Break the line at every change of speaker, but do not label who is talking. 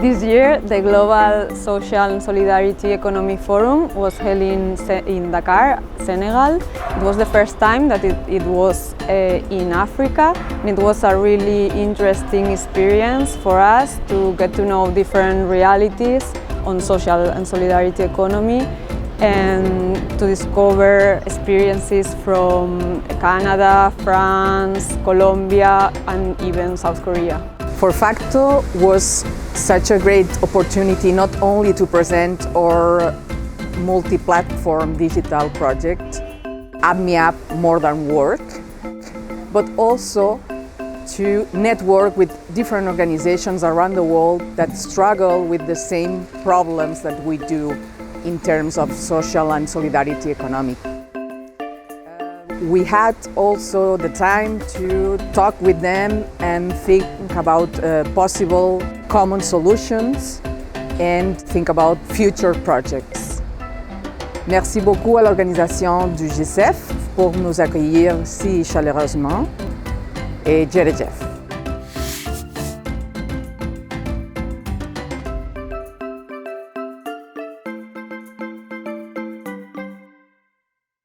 This year, the Global Social and Solidarity Economic Forum was held in Dakar, Senegal. It was the first time that it was in Africa, and it was a really interesting experience for us to get to know different realities on social and solidarity economy and to discover experiences from Canada, France, Colombia, and even South Korea.
ForFacto was such a great opportunity not only to present our multi-platform digital project, AppMeUp More Than Work, but also to network with different organizations around the world that struggle with the same problems that we do in terms of social and solidarity economy. We had also the time to talk with them and think about possible common solutions and think about future projects. Merci beaucoup à l'organisation du GCEF pour nous accueillir si chaleureusement et Jerejef.